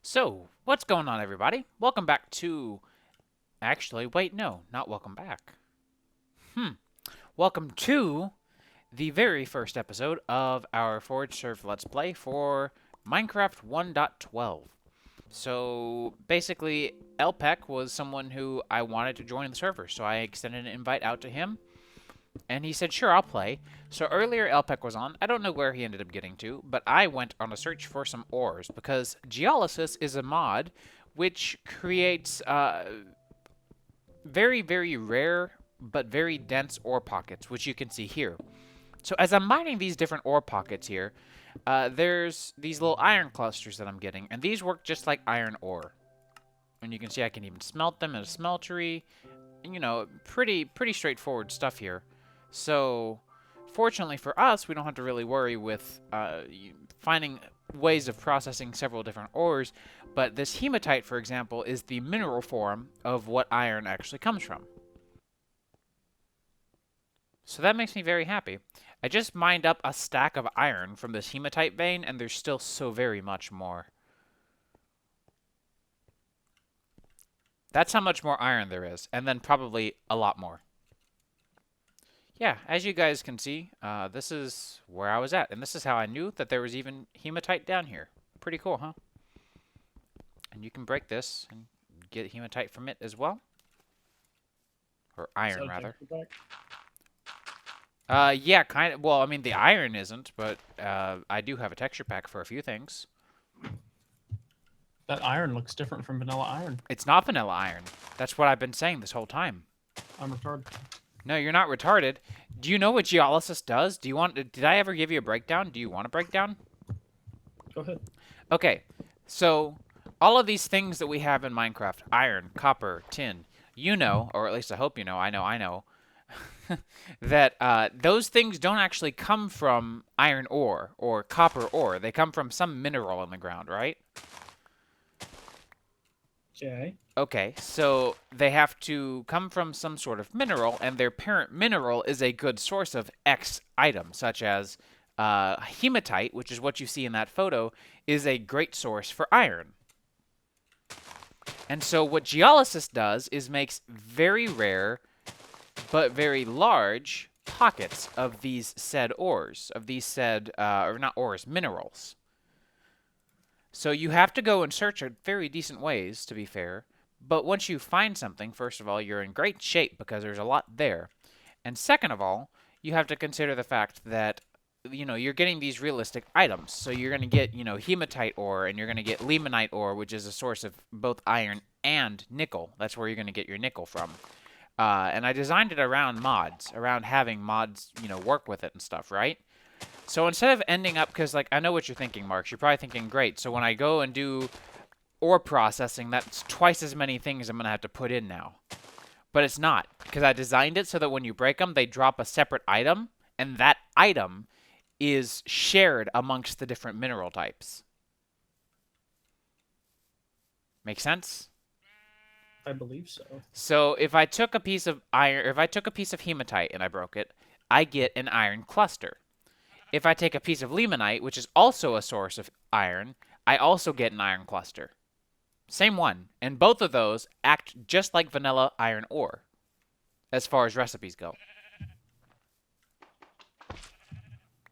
So, what's going on, everybody? Welcome back to... Actually, wait, no, not welcome back. Welcome to the very first episode of our ForgeServ Let's Play for Minecraft 1.12. So, basically, LPEC was someone who I wanted to join the server, so I extended an invite out to him, and he said, sure, I'll play. So earlier LPEC was on. I don't know where he ended up getting to, but I went on a search for some ores, because Geolysis is a mod which creates very, very rare but very dense ore pockets, which you can see here. So as I'm mining these different ore pockets here, there's these little iron clusters that I'm getting, and these work just like iron ore. And you can see I can even smelt them in a smeltery. You know, pretty straightforward stuff here. So, fortunately for us, we don't have to really worry with finding ways of processing several different ores, but this hematite, for example, is the mineral form of what iron actually comes from. So that makes me very happy. I just mined up a stack of iron from this hematite vein, and there's still so very much more. That's how much more iron there is, and then probably a lot more. Yeah, as you guys can see, this is where I was at, and this is how I knew that there was even hematite down here. Pretty cool, huh? And you can break this and get hematite from it as well. Or iron, rather. Yeah, kind of. Well, I mean, the iron isn't, but I do have a texture pack for a few things. That iron looks different from vanilla iron. It's not vanilla iron. That's what I've been saying this whole time. I'm retarded. No, you're not retarded. Do you know what Geolysis does? Do you want? Did I ever give you a breakdown? Do you want a breakdown? Go ahead. Okay, so all of these things that we have in Minecraft, iron, copper, tin, you know, or at least I hope you know, I know, that those things don't actually come from iron ore or copper ore. They come from some mineral in the ground, right? Okay. Okay, so they have to come from some sort of mineral, and their parent mineral is a good source of X item, such as hematite, which is what you see in that photo, is a great source for iron. And so what Geolysis does is makes very rare but very large pockets of these said ores, of these said, or not ores, minerals. So you have to go and search at very decent ways, to be fair. But once you find something, first of all, you're in great shape because there's a lot there. And second of all, you have to consider the fact that, you know, you're getting these realistic items. So you're going to get, you know, hematite ore, and you're going to get limonite ore, which is a source of both iron and nickel. That's where you're going to get your nickel from. And I designed it around mods, around having mods, you know, work with it and stuff, right? So instead of ending up, because, like, I know what you're thinking, Marks. You're probably thinking, great, so when I go and do ore processing, that's twice as many things I'm going to have to put in now. But it's not, because I designed it so that when you break them, they drop a separate item, and that item is shared amongst the different mineral types. Make sense? I believe so. So if I took a piece of iron, or if I took a piece of hematite and I broke it, I get an iron cluster. If I take a piece of limonite, which is also a source of iron, I also get an iron cluster. Same one. And both of those act just like vanilla iron ore, as far as recipes go.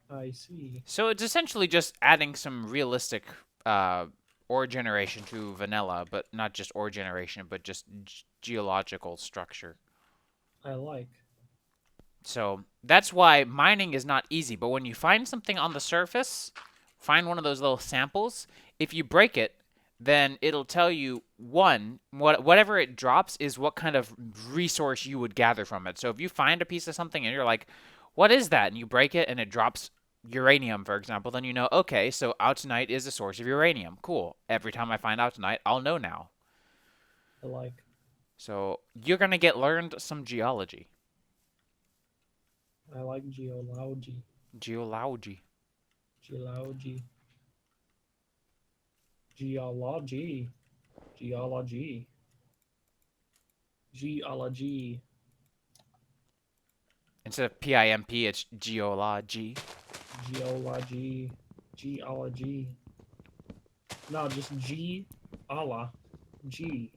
I see. So it's essentially just adding some realistic ore generation to vanilla, but not just ore generation, but just geological structure. I like. So that's why mining is not easy. But when you find something on the surface, find one of those little samples, if you break it, then it'll tell you, one, whatever it drops is what kind of resource you would gather from it. So if you find a piece of something and you're like, what is that? And you break it and it drops uranium, for example, then you know, okay, so autunite is a source of uranium. Cool. Every time I find autunite, I'll know now. I like. So you're going to get learned some geology. I like geology. Geology. Geology. Geology. Geology. Geology. Instead of P-I-M-P, it's geology. Geology. Geology. No, just G Allah. G.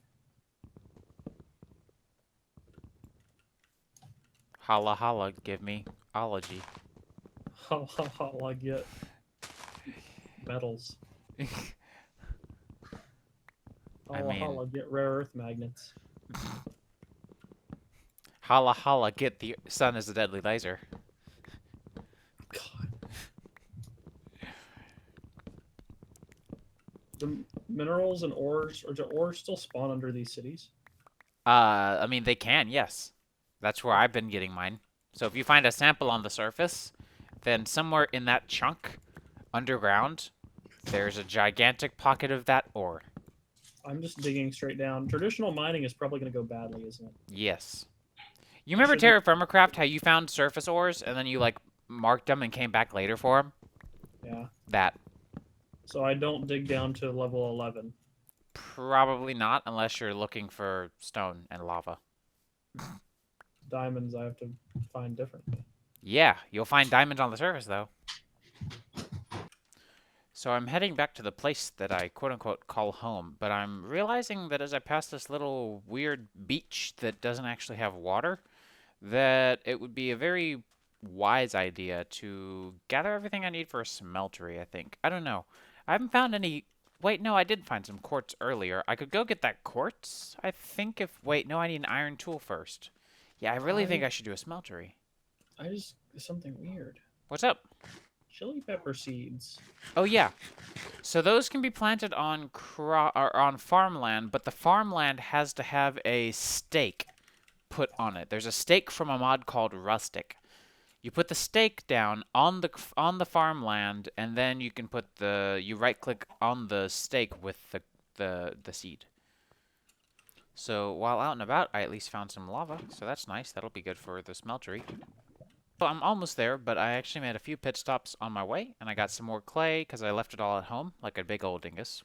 Holla holla, give me ology. Allah get metals. I Allah mean, Allah get rare earth magnets. holla holla, get the sun is a deadly laser. God. The minerals and ores, or do ores still spawn under these cities? I mean, they can, yes. That's where I've been getting mine. So if you find a sample on the surface, then somewhere in that chunk underground, there's a gigantic pocket of that ore. I'm just digging straight down. Traditional mining is probably going to go badly, isn't it? Yes. You I remember shouldn't. Terra Firma Craft, how you found surface ores and then you like marked them and came back later for them? Yeah. That. So I don't dig down to level 11. Probably not, unless you're looking for stone and lava. Diamonds I have to find differently. Yeah, you'll find diamonds on the surface though. So I'm heading back to the place that I quote-unquote call home, but I'm realizing that as I pass this little weird beach that doesn't actually have water, that it would be a very wise idea to gather everything I need for a smeltery, I think. I don't know. I haven't found any... Wait, no, I did find some quartz earlier. I could go get that quartz, I think if... Wait, no, I need an iron tool first. Yeah, I really think I should do a smeltery. I just something weird. What's up? Chili pepper seeds. Oh, yeah. So those can be planted on or on farmland, but the farmland has to have a stake put on it. There's a stake from a mod called Rustic. You put the stake down on the farmland, and then you can put you right click on the stake with the seed. So while out and about, I at least found some lava, so that's nice. That'll be good for the smeltery. Well, I'm almost there, but I actually made a few pit stops on my way, and I got some more clay because I left it all at home like a big old dingus.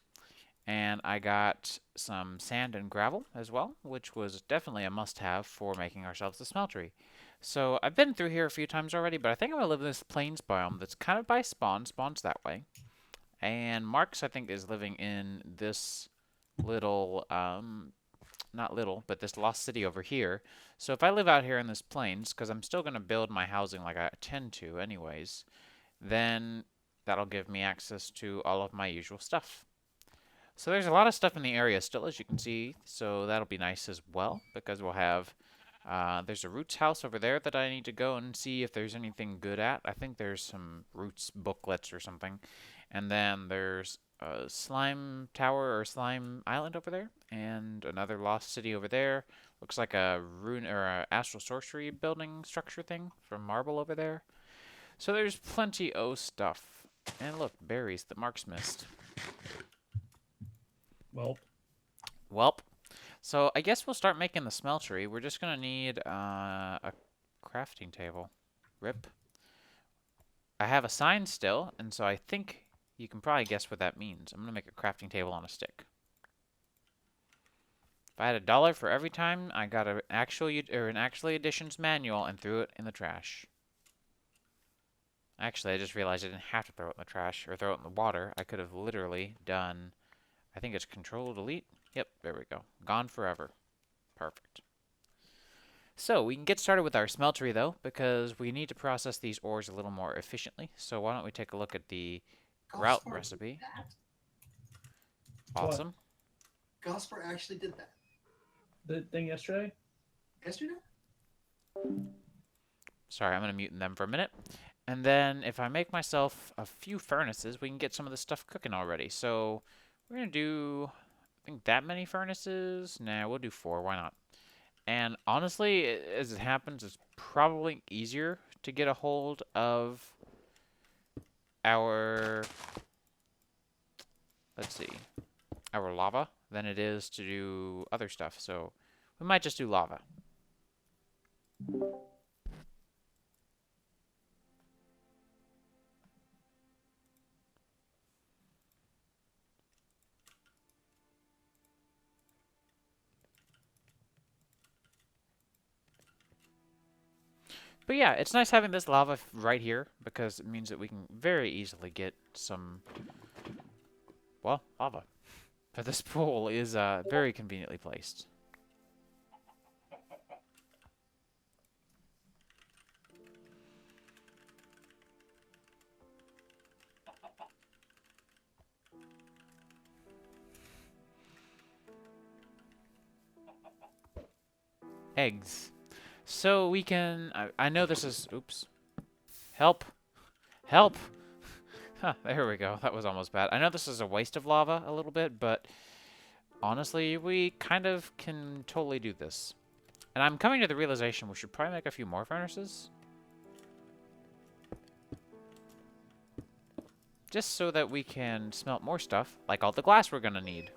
And I got some sand and gravel as well, which was definitely a must-have for making ourselves a smeltery. So I've been through here a few times already, but I think I'm going to live in this plains biome that's kind of by spawn. Spawn's that way. And Marks, I think, is living in this little, not little, but this lost city over here. So if I live out here in this plains, because I'm still going to build my housing like I tend to anyways, then that'll give me access to all of my usual stuff. So there's a lot of stuff in the area still, as you can see, so that'll be nice as well, because we'll have, there's a Roots house over there that I need to go and see if there's anything good at. I think there's some Roots booklets or something. And then there's a Slime Tower or Slime Island over there, and another Lost City over there. Looks like a rune or a astral sorcery building structure thing from marble over there. So there's plenty of stuff. And look, berries that Mark's missed. Welp. So I guess we'll start making the smeltery. We're just going to need a crafting table. Rip. I have a sign still, and so I think you can probably guess what that means. I'm going to make a crafting table on a stick. If I had $1 for every time I got an actually editions manual and threw it in the trash. Actually, I just realized I didn't have to throw it in the trash or throw it in the water. I could have literally done, I think it's Control Delete. Yep, there we go. Gone forever. Perfect. So we can get started with our smeltery though, because we need to process these ores a little more efficiently. So why don't we take a look at the grout recipe. Awesome. Gosper actually did that. The thing yesterday? Yesterday? Sorry, I'm going to mute them for a minute. And then if I make myself a few furnaces, we can get some of the stuff cooking already. So we're going to do, I think, that many furnaces. Nah, we'll do 4. Why not? And honestly, as it happens, it's probably easier to get a hold of our, let's see, our lava than it is to do other stuff. So we might just do lava. But yeah, it's nice having this lava right here because it means that we can very easily get some, well, lava. This pool is very conveniently placed. Eggs. So we can... I know this is... Oops. Help. Help! Huh, there we go. That was almost bad. I know this is a waste of lava a little bit, but honestly, we kind of can totally do this. And I'm coming to the realization we should probably make a few more furnaces. Just so that we can smelt more stuff, like all the glass we're going to need.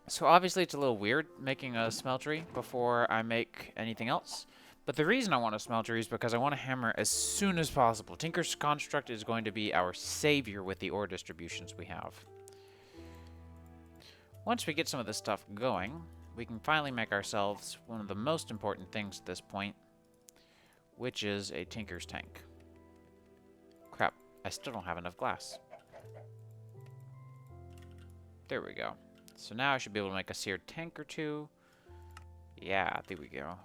So obviously it's a little weird making a smeltery before I make anything else. But the reason I want a smeltery is because I want a hammer as soon as possible. Tinker's Construct is going to be our savior with the ore distributions we have. Once we get some of this stuff going, we can finally make ourselves one of the most important things at this point, which is a Tinker's Tank. Crap, I still don't have enough glass. There we go. So now I should be able to make a seared tank or two. Yeah, there we go.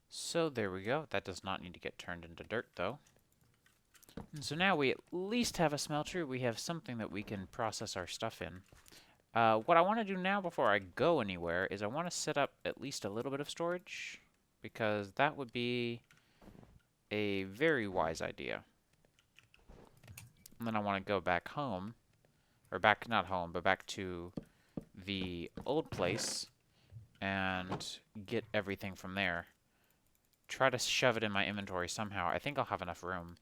So there we go. That does not need to get turned into dirt, though. And so now we at least have a smelter. We have something that we can process our stuff in. What I want to do now before I go anywhere is I want to set up at least a little bit of storage, because that would be a very wise idea. And then I want to go back home, or back, not home, but back to the old place and get everything from there. Try to shove it in my inventory somehow. I think I'll have enough room.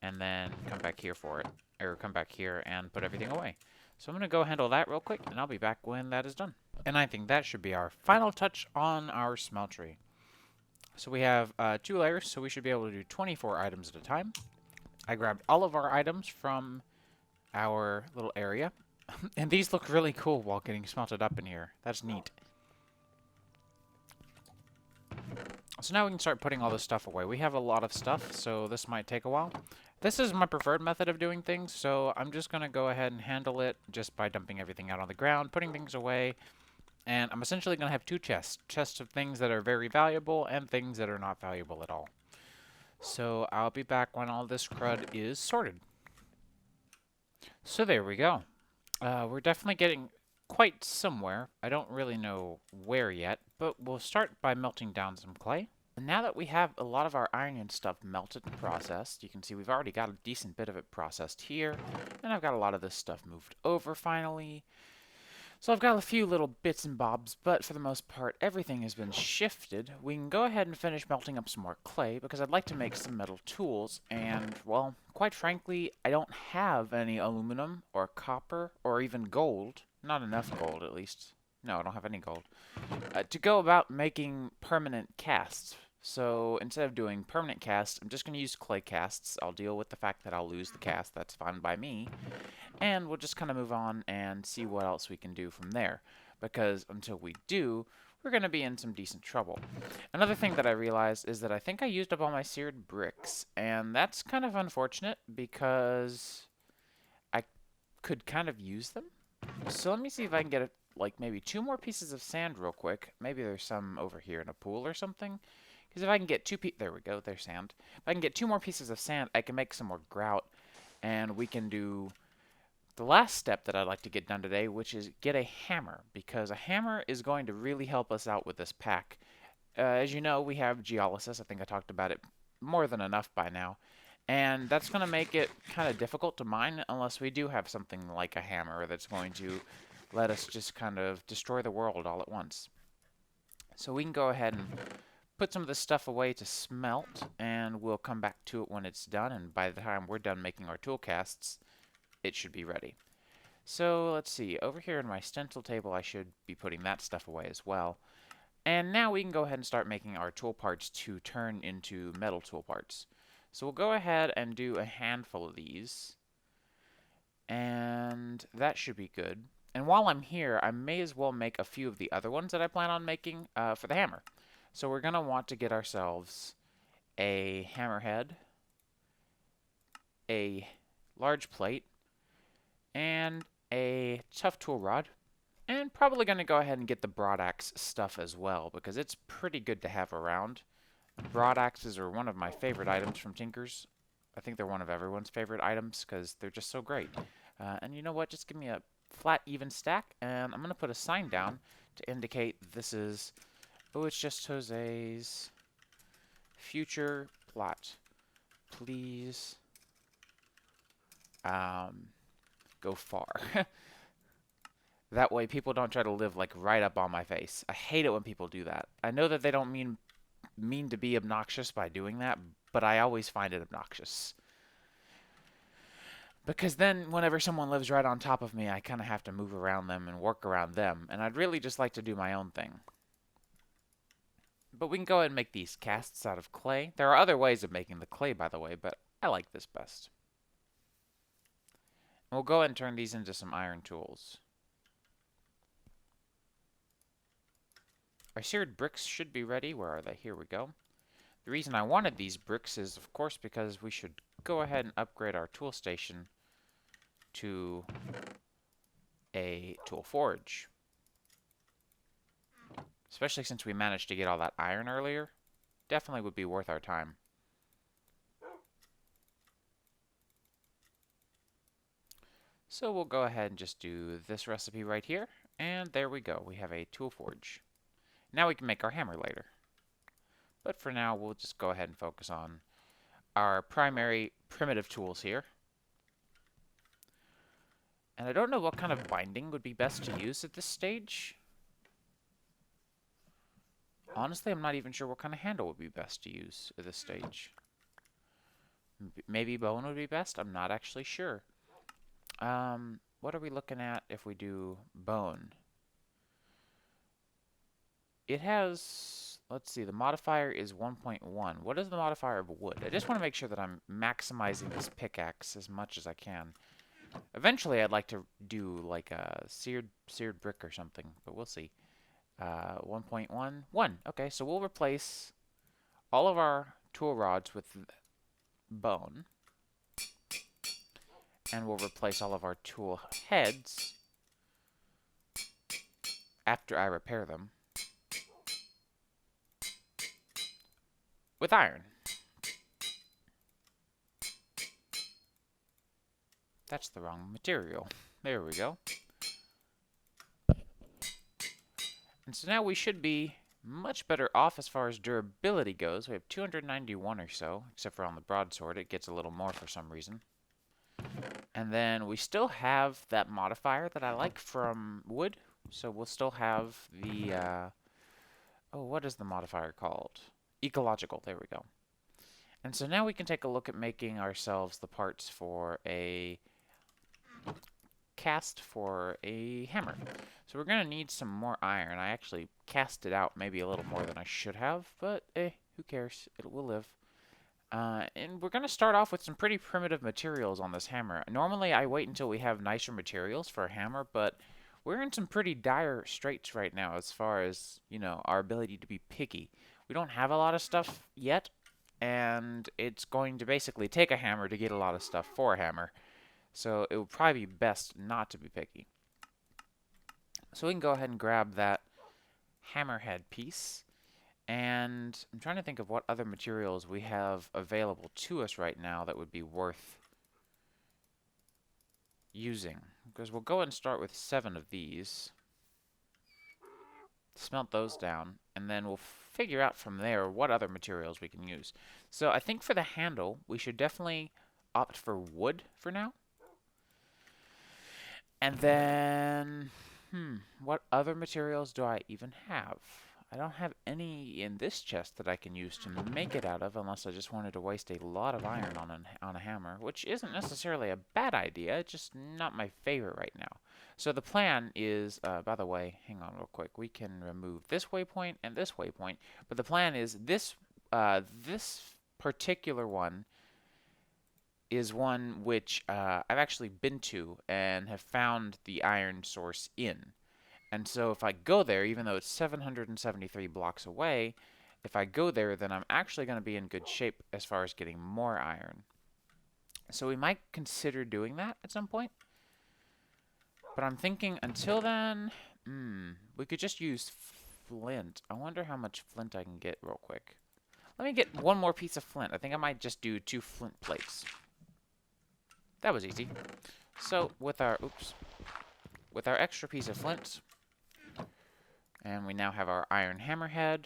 And then come back here for it. Or come back here and put everything away. So I'm going to go handle that real quick, and I'll be back when that is done. And I think that should be our final touch on our smeltery. So we have 2 layers, so we should be able to do 24 items at a time. I grabbed all of our items from our little area. And these look really cool while getting smelted up in here. That's neat. So now we can start putting all this stuff away. We have a lot of stuff, so this might take a while. This is my preferred method of doing things, so I'm just going to go ahead and handle it just by dumping everything out on the ground, putting things away, and I'm essentially going to have 2 chests. Chests of things that are very valuable and things that are not valuable at all. So I'll be back when all this crud is sorted. So there we go. We're definitely getting quite somewhere. I don't really know where yet, but we'll start by melting down some clay. And now that we have a lot of our iron and stuff melted and processed, you can see we've already got a decent bit of it processed here, and I've got a lot of this stuff moved over finally. So I've got a few little bits and bobs, but for the most part everything has been shifted. We can go ahead and finish melting up some more clay, because I'd like to make some metal tools, and, well, quite frankly, I don't have any aluminum or copper or even gold. Not enough gold, at least. No, I don't have any gold. To go about making permanent casts. So instead of doing permanent casts, I'm just going to use clay casts. I'll deal with the fact that I'll lose the cast. That's fine by me. And we'll just kind of move on and see what else we can do from there. Because until we do, we're going to be in some decent trouble. Another thing that I realized is that I think I used up all my seared bricks. And that's kind of unfortunate because I could kind of use them. So let me see if I can get like maybe 2 more pieces of sand real quick. Maybe there's some over here in a pool or something. Because if I can get there we go, there's sand. If I can get 2 more pieces of sand, I can make some more grout. And we can do the last step that I'd like to get done today, which is get a hammer. Because a hammer is going to really help us out with this pack. As you know, we have geolysis. I think I talked about it more than enough by now. And that's going to make it kind of difficult to mine unless we do have something like a hammer that's going to let us just kind of destroy the world all at once. So we can go ahead and put some of this stuff away to smelt, and we'll come back to it when it's done, and by the time we're done making our tool casts, it should be ready. So let's see, over here in my stencil table I should be putting that stuff away as well. And now we can go ahead and start making our tool parts to turn into metal tool parts. So we'll go ahead and do a handful of these. And that should be good. And while I'm here, I may as well make a few of the other ones that I plan on making for the hammer. So we're going to want to get ourselves a hammerhead, a large plate, and a tough tool rod. And probably going to go ahead and get the broad axe stuff as well, because it's pretty good to have around. Broad axes are one of my favorite items from Tinker's. I think they're one of everyone's favorite items, because they're just so great. And you know what? Just give me a flat, even stack, and I'm going to put a sign down to indicate this is oitsjustjose's future plot. Please go far. That way people don't try to live like right up on my face. I hate it when people do that. I know that they don't mean to be obnoxious by doing that, but I always find it obnoxious. Because then whenever someone lives right on top of me, I kind of have to move around them and work around them, and I'd really just like to do my own thing. But we can go ahead and make these casts out of clay. There are other ways of making the clay, by the way, but I like this best. And we'll go ahead and turn these into some iron tools. Our seared bricks should be ready. Where are they? Here we go. The reason I wanted these bricks is, of course, because we should go ahead and upgrade our tool station to a tool forge. Especially since we managed to get all that iron earlier. Definitely would be worth our time. So we'll go ahead and just do this recipe right here. And there we go. We have a tool forge. Now we can make our hammer later. But for now, we'll just go ahead and focus on our primary primitive tools here. And I don't know what kind of binding would be best to use at this stage. Honestly, I'm not even sure what kind of handle would be best to use at this stage. Maybe bone would be best? I'm not actually sure. What are we looking at if we do bone? It has, let's see, the modifier is 1.1. What is the modifier of wood? I just want to make sure that I'm maximizing this pickaxe as much as I can. Eventually, I'd like to do like a seared brick or something, but we'll see. 1.1. 1. Okay, so we'll replace all of our tool rods with bone. And we'll replace all of our tool heads after I repair them with iron. That's the wrong material. There we go. And so now we should be much better off as far as durability goes. We have 291 or so, except for on the broadsword. It gets a little more for some reason. And then we still have that modifier that I like from wood. So we'll still have the, oh, what is the modifier called? Ecological, there we go. And so now we can take a look at making ourselves the parts for a cast for a hammer. So we're going to need some more iron. I actually cast it out maybe a little more than I should have, but who cares? It will live. And we're going to start off with some pretty primitive materials on this hammer. Normally I wait until we have nicer materials for a hammer, but we're in some pretty dire straits right now as far as, you know, our ability to be picky. We don't have a lot of stuff yet, and it's going to basically take a hammer to get a lot of stuff for a hammer. So it would probably be best not to be picky. So we can go ahead and grab that hammerhead piece. And I'm trying to think of what other materials we have available to us right now that would be worth using. Because we'll go ahead and start with 7 of these. Smelt those down. And then we'll figure out from there what other materials we can use. So I think for the handle, we should definitely opt for wood for now. And then, what other materials do I even have? I don't have any in this chest that I can use to make it out of, unless I just wanted to waste a lot of iron on a hammer, which isn't necessarily a bad idea, it's just not my favorite right now. So the plan is, by the way, hang on real quick, we can remove this waypoint and this waypoint, but the plan is this particular one is one which I've actually been to and have found the iron source in. And so if I go there, even though it's 773 blocks away, if I go there, then I'm actually going to be in good shape as far as getting more iron. So we might consider doing that at some point. But I'm thinking until then, we could just use flint. I wonder how much flint I can get real quick. Let me get one more piece of flint. I think I might just do 2 flint plates. That was easy. So with our, with our extra piece of flint, and we now have our iron hammerhead,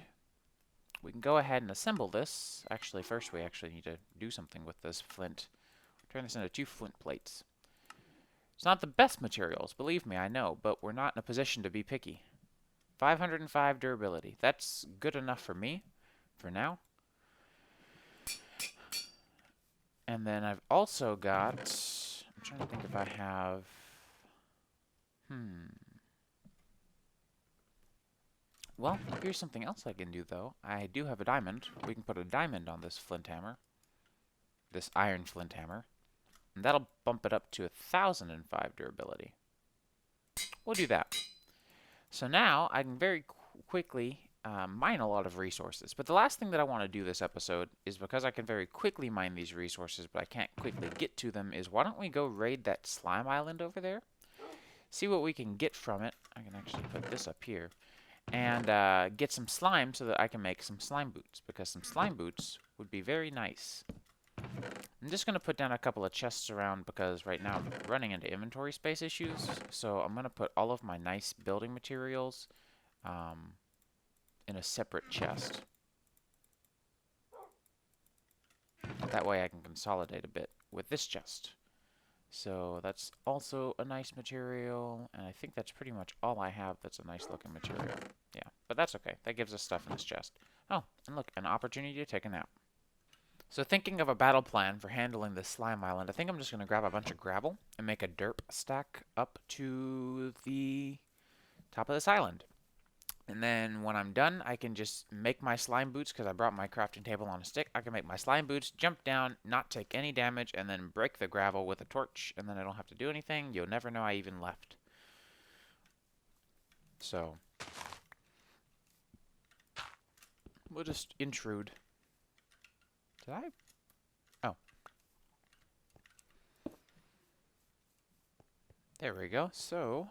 we can go ahead and assemble this. Actually, first we actually need to do something with this flint. Turn this into 2 flint plates. It's not the best materials, believe me, I know, but we're not in a position to be picky. 505 durability. That's good enough for me, for now. And then I've also got, I'm trying to think if I have, well, here's something else I can do, though. I do have a diamond. We can put a diamond on this flint hammer, this iron flint hammer, and that'll bump it up to 1,005 durability. We'll do that. So now I can very quickly mine a lot of resources. But the last thing that I want to do this episode is, because I can very quickly mine these resources, but I can't quickly get to them, is why don't we go raid that slime island over there? See what we can get from it. I can actually put this up here. And get some slime so that I can make some slime boots, because some slime boots would be very nice. I'm just going to put down a couple of chests around because right now I'm running into inventory space issues. So I'm going to put all of my nice building materials in a separate chest. That way I can consolidate a bit with this chest. So that's also a nice material, and I think that's pretty much all I have that's a nice looking material. Yeah, but that's okay. That gives us stuff in this chest. Oh, and look, an opportunity to take a nap. So thinking of a battle plan for handling this slime island, I think I'm just going to grab a bunch of gravel and make a derp stack up to the top of this island. And then when I'm done, I can just make my slime boots, because I brought my crafting table on a stick. I can make my slime boots, jump down, not take any damage, and then break the gravel with a torch, and then I don't have to do anything. You'll never know I even left. So we'll just intrude. Did I? Oh. There we go. So,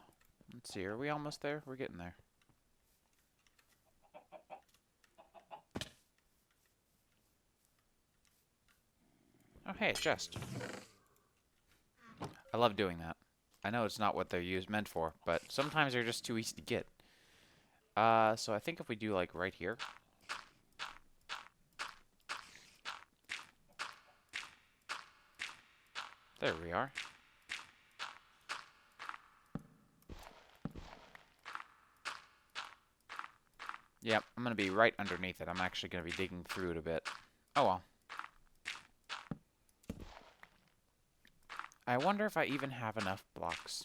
let's see. Are we almost there? We're getting there. Oh, hey, a chest. I love doing that. I know it's not what they're meant for, but sometimes they're just too easy to get. So I think if we do, like, right here. There we are. Yep, I'm going to be right underneath it. I'm actually going to be digging through it a bit. Oh well. I wonder if I even have enough blocks.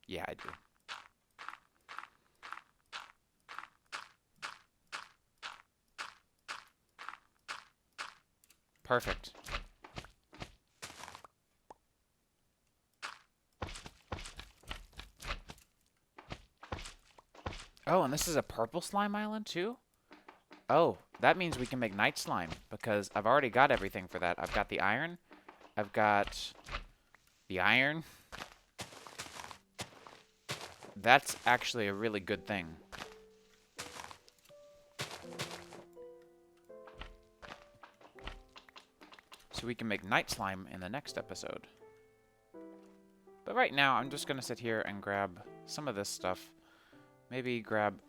Yeah, I do. Perfect. Oh, and this is a purple slime island too? Oh, that means we can make night slime, because I've already got everything for that. I've got the iron. I've got the iron. That's actually a really good thing. So we can make night slime in the next episode. But right now, I'm just going to sit here and grab some of this stuff. Maybe grab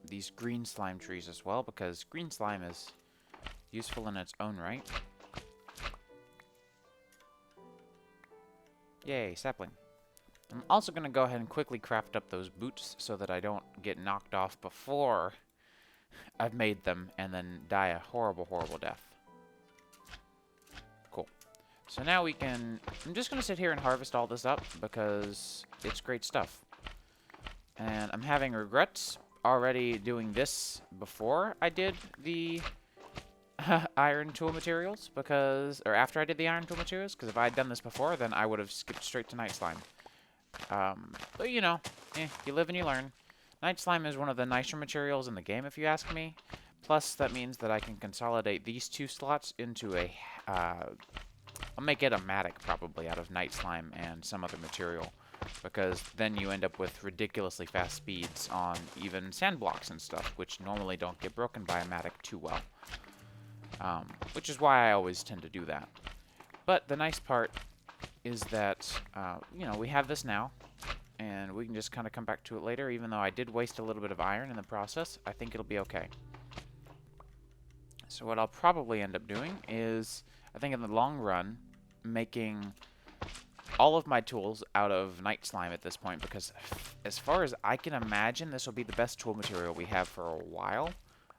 these green slime trees as well, because green slime is useful in its own right. Yay, sapling. I'm also going to go ahead and quickly craft up those boots so that I don't get knocked off before I've made them and then die a horrible, horrible death. Cool. So now we can... I'm just going to sit here and harvest all this up because it's great stuff. And I'm having regrets already doing this before I did the iron tool materials because... Or after I did the iron tool materials, because if I had done this before, then I would have skipped straight to night slime. But you know, you live and you learn. Night slime is one of the nicer materials in the game, if you ask me. Plus, that means that I can consolidate these 2 slots into a... I'll make it a matic, probably, out of night slime and some other material. Because then you end up with ridiculously fast speeds on even sand blocks and stuff, which normally don't get broken by a matic too well. Which is why I always tend to do that. But the nice part is that, you know, we have this now. And we can just kind of come back to it later, even though I did waste a little bit of iron in the process. I think it'll be okay. So what I'll probably end up doing is, I think in the long run, making all of my tools out of night slime at this point, because as far as I can imagine, this will be the best tool material we have for a while.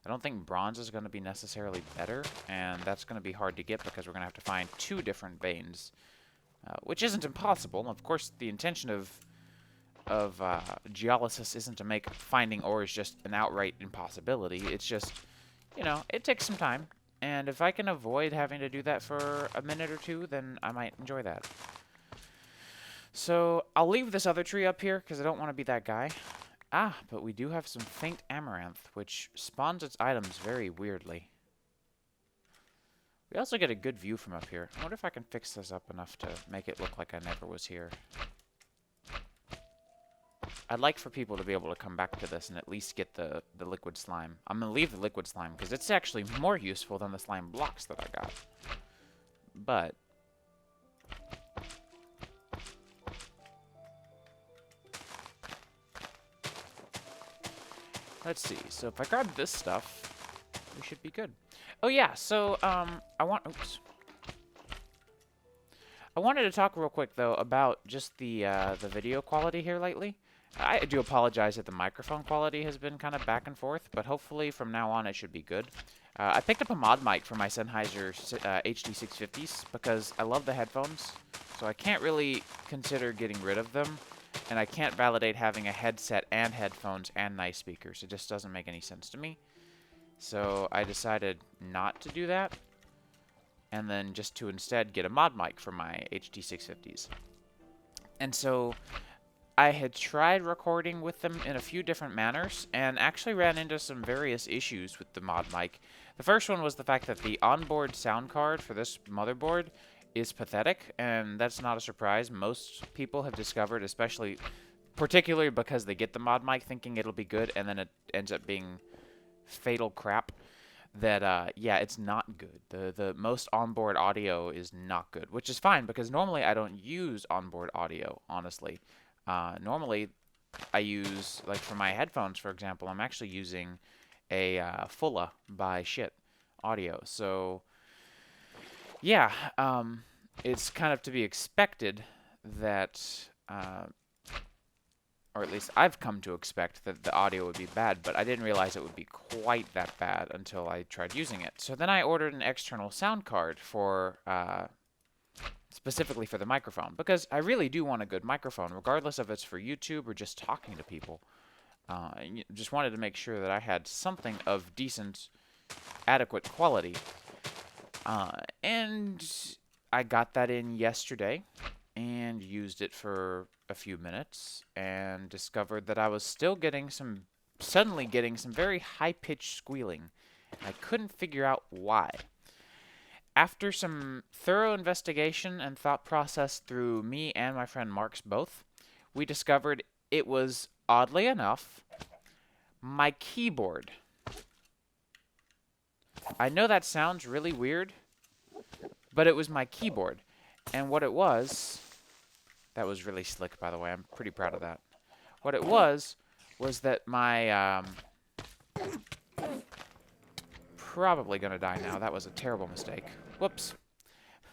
I don't think bronze is going to be necessarily better, and that's going to be hard to get because we're going to have to find 2 different veins, which isn't impossible. Of course, the intention of geolysis isn't to make finding ores just an outright impossibility. It's just, you know, it takes some time. And if I can avoid having to do that for a minute or 2, then I might enjoy that. So I'll leave this other tree up here because I don't want to be that guy. Ah, but we do have some faint amaranth, which spawns its items very weirdly. We also get a good view from up here. I wonder if I can fix this up enough to make it look like I never was here. I'd like for people to be able to come back to this and at least get the liquid slime. I'm going to leave the liquid slime because it's actually more useful than the slime blocks that I got. But let's see. So if I grab this stuff, we should be good. Oh yeah, so I wanted to talk real quick though about just the video quality here lately. I do apologize that the microphone quality has been kind of back and forth, but hopefully from now on it should be good. I picked up a mod mic for my Sennheiser HD650s because I love the headphones, so I can't really consider getting rid of them, and I can't validate having a headset and headphones and nice speakers. It just doesn't make any sense to me. So I decided not to do that, and then just to instead get a mod mic for my HD650s. And so I had tried recording with them in a few different manners and actually ran into some various issues with the mod mic. The first one was the fact that the onboard sound card for this motherboard is pathetic, and that's not a surprise. Most people have discovered, particularly because they get the mod mic thinking it'll be good and then it ends up being fatal crap, that yeah, it's not good. The most onboard audio is not good, which is fine because normally I don't use onboard audio, honestly. Normally, I use, like for my headphones, for example, I'm actually using a Fulla by Shit audio. So, yeah, it's kind of to be expected that, or at least I've come to expect that the audio would be bad, but I didn't realize it would be quite that bad until I tried using it. So then I ordered an external sound card for... specifically for the microphone, because I really do want a good microphone, regardless if it's for YouTube or just talking to people. I just wanted to make sure that I had something of decent, adequate quality. And I got that in yesterday and used it for a few minutes and discovered that I was still suddenly getting some very high-pitched squealing. I couldn't figure out why. After some thorough investigation and thought process through me and my friend Mark's both, we discovered it was, oddly enough, my keyboard. I know that sounds really weird, but it was my keyboard. And what it was... That was really slick, by the way. I'm pretty proud of that. What it was that my... probably gonna die now. That was a terrible mistake. Whoops.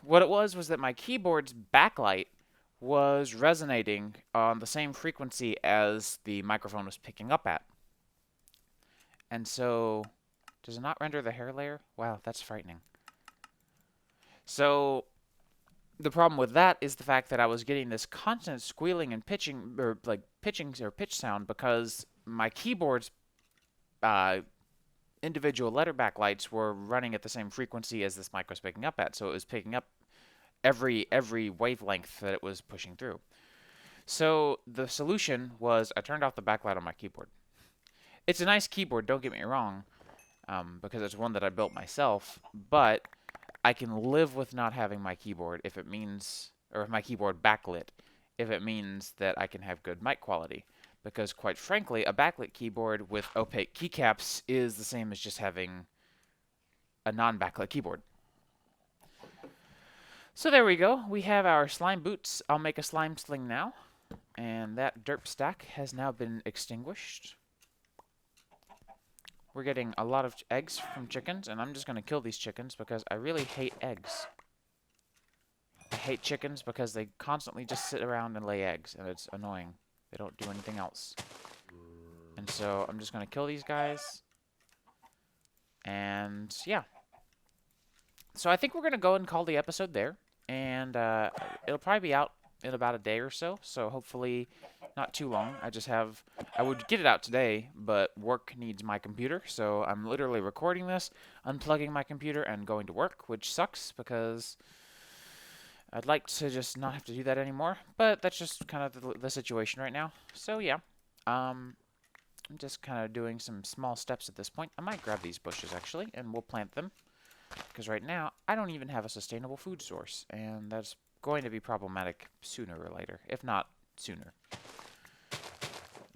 What it was that my keyboard's backlight was resonating on the same frequency as the microphone was picking up at. And so, does it not render the hair layer? Wow, that's frightening. So, the problem with that is the fact that I was getting this constant squealing and pitching, or like pitching or pitch sound, because my keyboard's individual letter backlights were running at the same frequency as this mic was picking up at. So it was picking up every wavelength that it was pushing through. So the solution was I turned off the backlight on my keyboard. It's a nice keyboard, don't get me wrong, because it's one that I built myself, but I can live with not having my keyboard if it means, or if my keyboard backlit, if it means that I can have good mic quality. Because quite frankly, a backlit keyboard with opaque keycaps is the same as just having a non-backlit keyboard. So there we go. We have our slime boots. I'll make a slime sling now. And that derp stack has now been extinguished. We're getting a lot of eggs from chickens, and I'm just going to kill these chickens because I really hate eggs. I hate chickens because they constantly just sit around and lay eggs, and it's annoying. They don't do anything else. And so I'm just going to kill these guys. And yeah. So I think we're going to go and call the episode there. And it'll probably be out in about a day or so. So hopefully not too long. I would get it out today, but work needs my computer. So I'm literally recording this, unplugging my computer, and going to work, which sucks because I'd like to just not have to do that anymore. But that's just kind of the situation right now. So yeah, I'm just kind of doing some small steps at this point. I might grab these bushes actually, and we'll plant them. Because right now, I don't even have a sustainable food source, and that's going to be problematic sooner or later, if not sooner.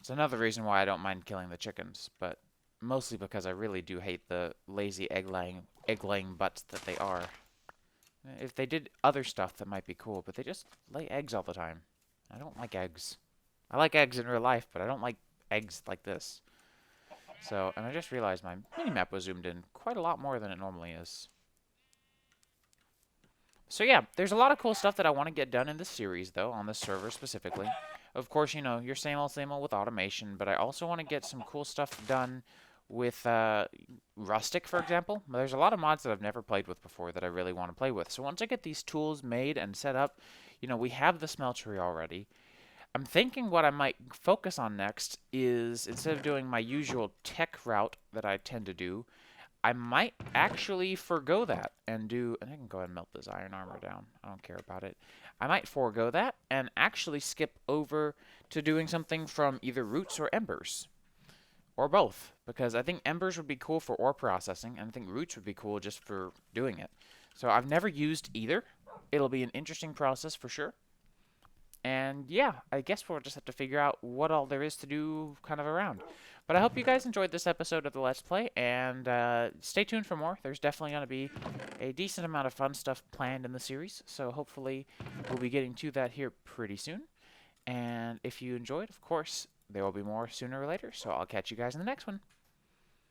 It's another reason why I don't mind killing the chickens, but mostly because I really do hate the lazy egg-laying butts that they are. If they did other stuff, that might be cool, but they just lay eggs all the time. I don't like eggs. I like eggs in real life, but I don't like eggs like this. So, and I just realized my minimap was zoomed in quite a lot more than it normally is. So yeah, there's a lot of cool stuff that I want to get done in this series, though, on this server specifically. Of course, you know, your same old with automation, but I also want to get some cool stuff done with Rustic, for example. There's a lot of mods that I've never played with before that I really want to play with. So once I get these tools made and set up, you know, we have the smeltery already. I'm thinking what I might focus on next is, instead of doing my usual tech route that I tend to do, I might actually forego that and I can go ahead and melt this iron armor down. I don't care about it. I might forego that and actually skip over to doing something from either roots or embers. Or both. Because I think embers would be cool for ore processing, and I think roots would be cool just for doing it. So I've never used either. It'll be an interesting process for sure. And yeah, I guess we'll just have to figure out what all there is to do kind of around. But I hope you guys enjoyed this episode of the Let's Play, and stay tuned for more. There's definitely going to be a decent amount of fun stuff planned in the series, so hopefully we'll be getting to that here pretty soon. And if you enjoyed, of course, there will be more sooner or later, so I'll catch you guys in the next one.